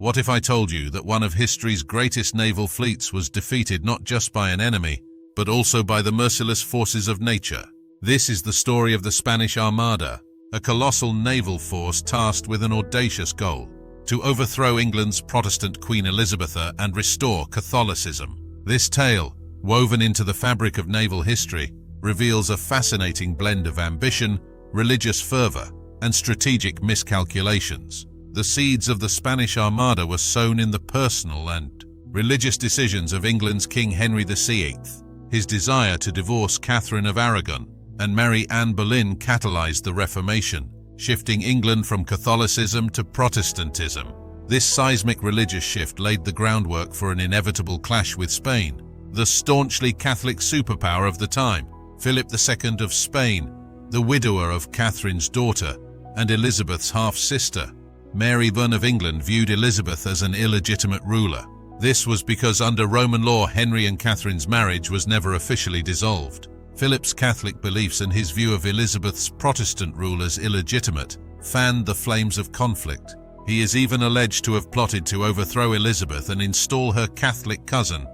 What if I told you that one of history's greatest naval fleets was defeated not just by an enemy, but also by the merciless forces of nature? This is the story of the Spanish Armada, a colossal naval force tasked with an audacious goal: to overthrow England's Protestant Queen Elizabeth and restore Catholicism. This tale, woven into the fabric of naval history, reveals a fascinating blend of ambition, religious fervor, and strategic miscalculations. The seeds of the Spanish Armada were sown in the personal and religious decisions of England's King Henry VIII. His desire to divorce Catherine of Aragon and marry Anne Boleyn catalyzed the Reformation, shifting England from Catholicism to Protestantism. This seismic religious shift laid the groundwork for an inevitable clash with Spain, the staunchly Catholic superpower of the time. Philip II of Spain, the widower of Catherine's daughter and Elizabeth's half-sister, Mary I of England, viewed Elizabeth as an illegitimate ruler. This was because under Roman law, Henry and Catherine's marriage was never officially dissolved. Philip's Catholic beliefs and his view of Elizabeth's Protestant rule as illegitimate fanned the flames of conflict. He is even alleged to have plotted to overthrow Elizabeth and install her Catholic cousin,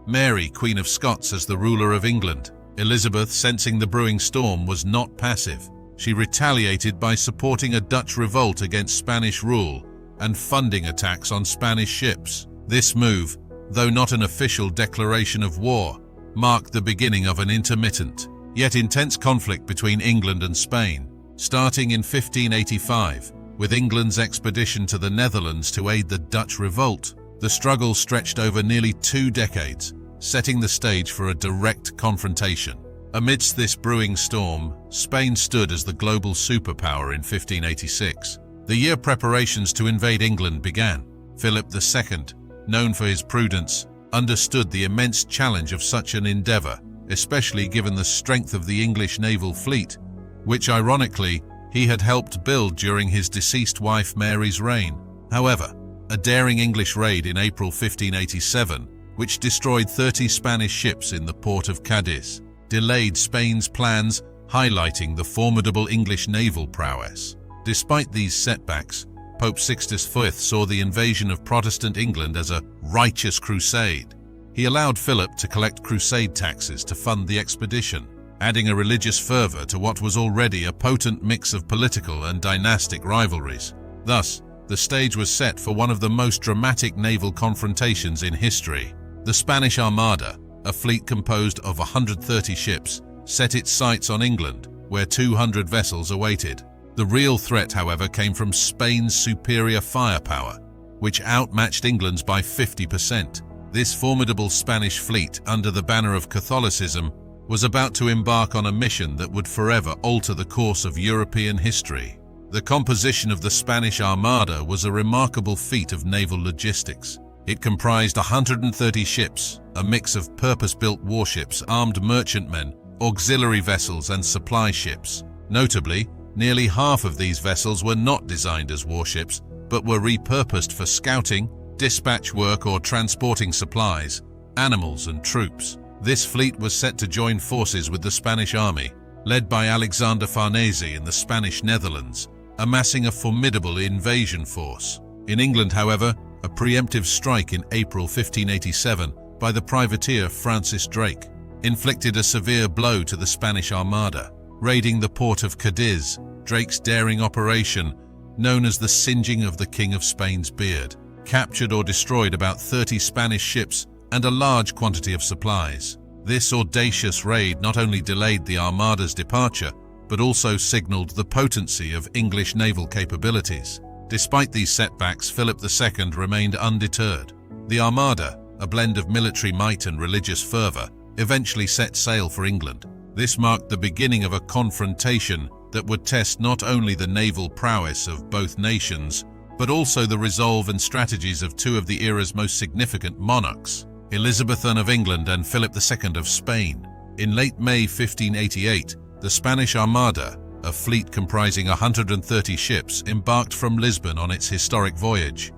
Mary, Queen of Scots, as the ruler of England. Elizabeth, sensing the brewing storm, was not passive. She retaliated by supporting a Dutch revolt against Spanish rule and funding attacks on Spanish ships. This move, though not an official declaration of war, marked the beginning of an intermittent, yet intense conflict between England and Spain. Starting in 1585, with England's expedition to the Netherlands to aid the Dutch revolt, the struggle stretched over nearly 2 decades, setting the stage for a direct confrontation. Amidst this brewing storm, Spain stood as the global superpower in 1586. The year preparations to invade England began. Philip II, known for his prudence, understood the immense challenge of such an endeavor, especially given the strength of the English naval fleet, which ironically he had helped build during his deceased wife Mary's reign. However, a daring English raid in April 1587, which destroyed 30 Spanish ships in the port of Cadiz, delayed Spain's plans, highlighting the formidable English naval prowess. Despite these setbacks, Pope Sixtus V saw the invasion of Protestant England as a righteous crusade. He allowed Philip to collect crusade taxes to fund the expedition, adding a religious fervor to what was already a potent mix of political and dynastic rivalries. Thus, the stage was set for one of the most dramatic naval confrontations in history. The Spanish Armada, a fleet composed of 130 ships, set its sights on England, where 200 vessels awaited. The real threat, however, came from Spain's superior firepower, which outmatched England's by 50%. This formidable Spanish fleet, under the banner of Catholicism, was about to embark on a mission that would forever alter the course of European history. The composition of the Spanish Armada was a remarkable feat of naval logistics. It comprised 130 ships, a mix of purpose-built warships, armed merchantmen, auxiliary vessels, and supply ships. Notably, nearly half of these vessels were not designed as warships, but were repurposed for scouting, dispatch work, or transporting supplies, animals, and troops. This fleet was set to join forces with the Spanish army, led by Alexander Farnese in the Spanish Netherlands, amassing a formidable invasion force. In England, however, a preemptive strike in April 1587 by the privateer Francis Drake inflicted a severe blow to the Spanish Armada. Raiding the port of Cadiz, Drake's daring operation, known as the singeing of the King of Spain's beard, captured or destroyed about 30 Spanish ships and a large quantity of supplies. This audacious raid not only delayed the Armada's departure, but also signaled the potency of English naval capabilities. Despite these setbacks, Philip II remained undeterred. The Armada, a blend of military might and religious fervor, eventually set sail for England. This marked the beginning of a confrontation that would test not only the naval prowess of both nations, but also the resolve and strategies of two of the era's most significant monarchs, Elizabeth I of England and Philip II of Spain. In late May 1588, the Spanish Armada, a fleet comprising 130 ships, embarked from Lisbon on its historic voyage.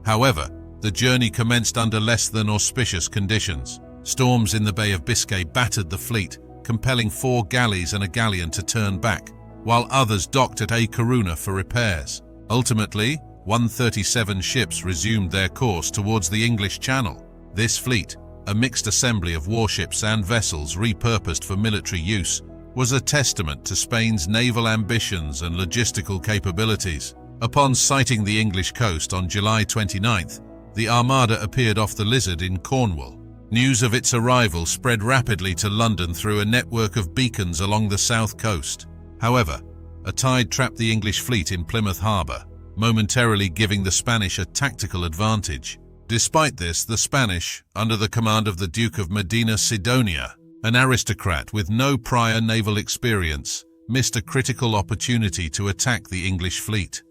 However, the journey commenced under less than auspicious conditions. Storms in the Bay of Biscay battered the fleet, compelling 4 galleys and a galleon to turn back, while others docked at A Coruña for repairs. Ultimately, 137 ships resumed their course towards the English Channel. This fleet, a mixed assembly of warships and vessels repurposed for military use, was a testament to Spain's naval ambitions and logistical capabilities. Upon sighting the English coast on July 29th, the Armada appeared off the Lizard in Cornwall. News of its arrival spread rapidly to London through a network of beacons along the south coast. However, a tide trapped the English fleet in Plymouth Harbour, momentarily giving the Spanish a tactical advantage. Despite this, the Spanish, under the command of the Duke of Medina Sidonia, an aristocrat with no prior naval experience, missed a critical opportunity to attack the English fleet.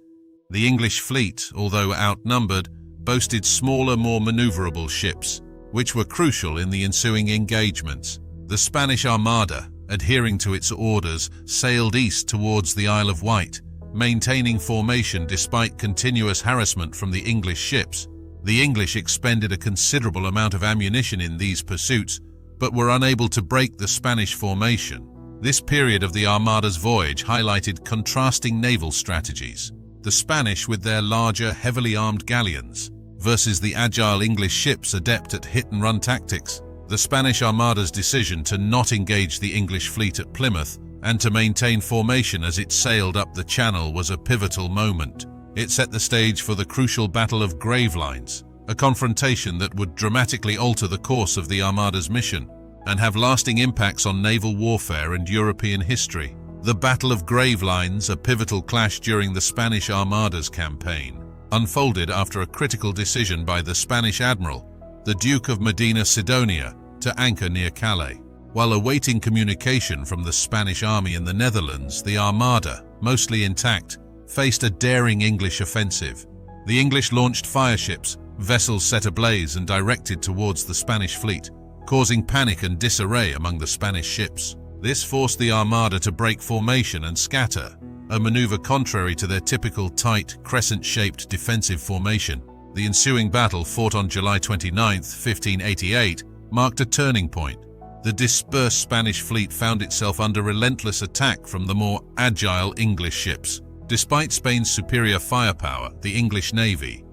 The English fleet, although outnumbered, boasted smaller, more maneuverable ships, which were crucial in the ensuing engagements. The Spanish Armada, adhering to its orders, sailed east towards the Isle of Wight, maintaining formation despite continuous harassment from the English ships. The English expended a considerable amount of ammunition in these pursuits, but were unable to break the Spanish formation. This period of the Armada's voyage highlighted contrasting naval strategies. The Spanish, with their larger, heavily armed galleons, versus the agile English ships adept at hit-and-run tactics. The Spanish Armada's decision to not engage the English fleet at Plymouth and to maintain formation as it sailed up the Channel was a pivotal moment. It set the stage for the crucial Battle of Gravelines, a confrontation that would dramatically alter the course of the Armada's mission and have lasting impacts on naval warfare and European history. The Battle of Gravelines, a pivotal clash during the Spanish Armada's campaign, unfolded after a critical decision by the Spanish admiral, the Duke of Medina Sidonia, to anchor near Calais. While awaiting communication from the Spanish army in the Netherlands, the Armada, mostly intact, faced a daring English offensive. The English launched fireships, vessels set ablaze and directed towards the Spanish fleet, causing panic and disarray among the Spanish ships. This forced the Armada to break formation and scatter, a maneuver contrary to their typical tight, crescent-shaped defensive formation. The ensuing battle, fought on July 29, 1588, marked a turning point. The dispersed Spanish fleet found itself under relentless attack from the more agile English ships. Despite Spain's superior firepower, the English navy,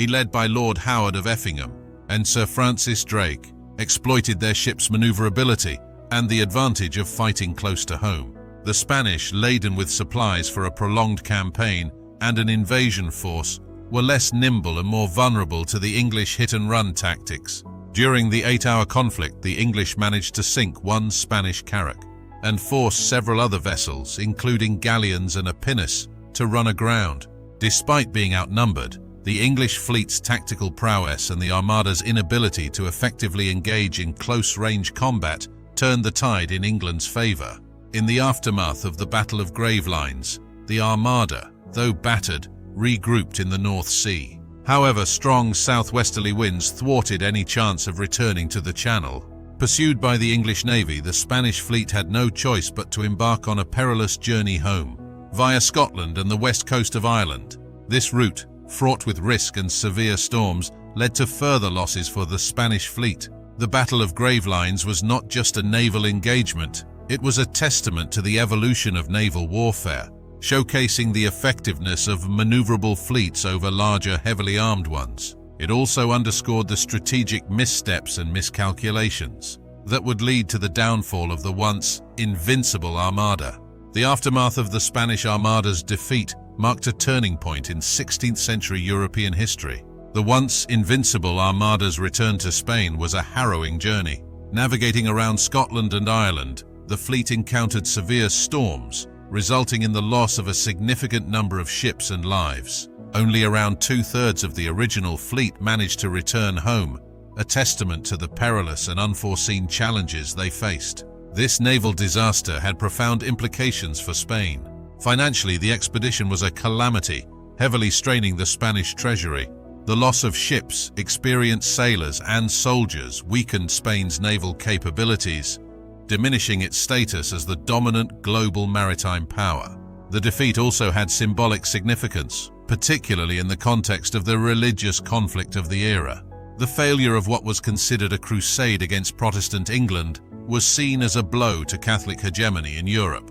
led by Lord Howard of Effingham and Sir Francis Drake, exploited their ships' maneuverability and the advantage of fighting close to home. The Spanish, laden with supplies for a prolonged campaign and an invasion force, were less nimble and more vulnerable to the English hit-and-run tactics. During the 8-hour conflict, the English managed to sink one Spanish carrack and force several other vessels, including galleons and a pinnace, to run aground. Despite being outnumbered, the English fleet's tactical prowess and the Armada's inability to effectively engage in close-range combat turned the tide in England's favour. In the aftermath of the Battle of Gravelines, the Armada, though battered, regrouped in the North Sea. However, strong southwesterly winds thwarted any chance of returning to the Channel. Pursued by the English Navy, the Spanish fleet had no choice but to embark on a perilous journey home, via Scotland and the west coast of Ireland. This route, fraught with risk and severe storms, led to further losses for the Spanish fleet. The Battle of Gravelines was not just a naval engagement, it was a testament to the evolution of naval warfare, showcasing the effectiveness of maneuverable fleets over larger, heavily armed ones. It also underscored the strategic missteps and miscalculations that would lead to the downfall of the once invincible Armada. The aftermath of the Spanish Armada's defeat marked a turning point in 16th century European history. The once invincible Armada's return to Spain was a harrowing journey. Navigating around Scotland and Ireland, the fleet encountered severe storms, resulting in the loss of a significant number of ships and lives. Only around 2/3 of the original fleet managed to return home, a testament to the perilous and unforeseen challenges they faced. This naval disaster had profound implications for Spain. Financially, the expedition was a calamity, heavily straining the Spanish treasury. The loss of ships, experienced sailors, and soldiers weakened Spain's naval capabilities, diminishing its status as the dominant global maritime power. The defeat also had symbolic significance, particularly in the context of the religious conflict of the era. The failure of what was considered a crusade against Protestant England was seen as a blow to Catholic hegemony in Europe.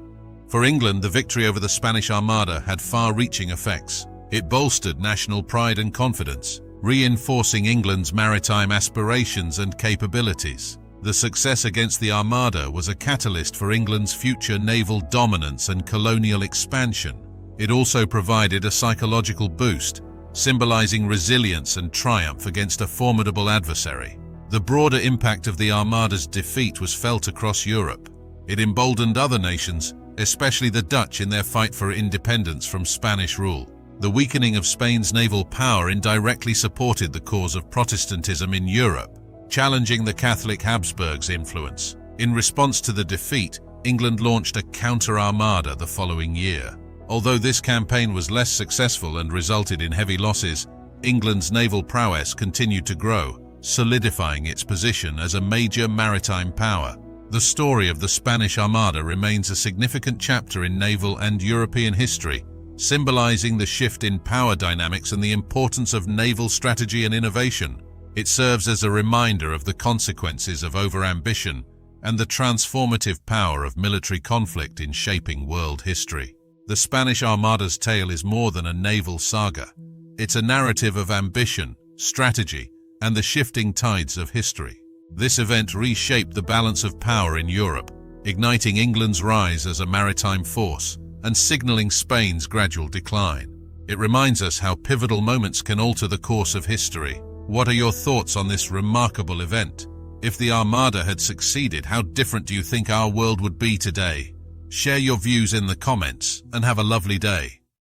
For England, the victory over the Spanish Armada had far-reaching effects. It bolstered national pride and confidence, reinforcing England's maritime aspirations and capabilities. The success against the Armada was a catalyst for England's future naval dominance and colonial expansion. It also provided a psychological boost, symbolizing resilience and triumph against a formidable adversary. The broader impact of the Armada's defeat was felt across Europe. It emboldened other nations, especially the Dutch, in their fight for independence from Spanish rule. The weakening of Spain's naval power indirectly supported the cause of Protestantism in Europe, challenging the Catholic Habsburgs' influence. In response to the defeat, England launched a counter-armada the following year. Although this campaign was less successful and resulted in heavy losses, England's naval prowess continued to grow, solidifying its position as a major maritime power. The story of the Spanish Armada remains a significant chapter in naval and European history, symbolizing the shift in power dynamics and the importance of naval strategy and innovation. It serves as a reminder of the consequences of overambition and the transformative power of military conflict in shaping world history. The Spanish Armada's tale is more than a naval saga. It's a narrative of ambition, strategy, and the shifting tides of history. This event reshaped the balance of power in Europe, igniting England's rise as a maritime force and signaling Spain's gradual decline. It reminds us how pivotal moments can alter the course of history. What are your thoughts on this remarkable event? If the Armada had succeeded, how different do you think our world would be today? Share your views in the comments and have a lovely day.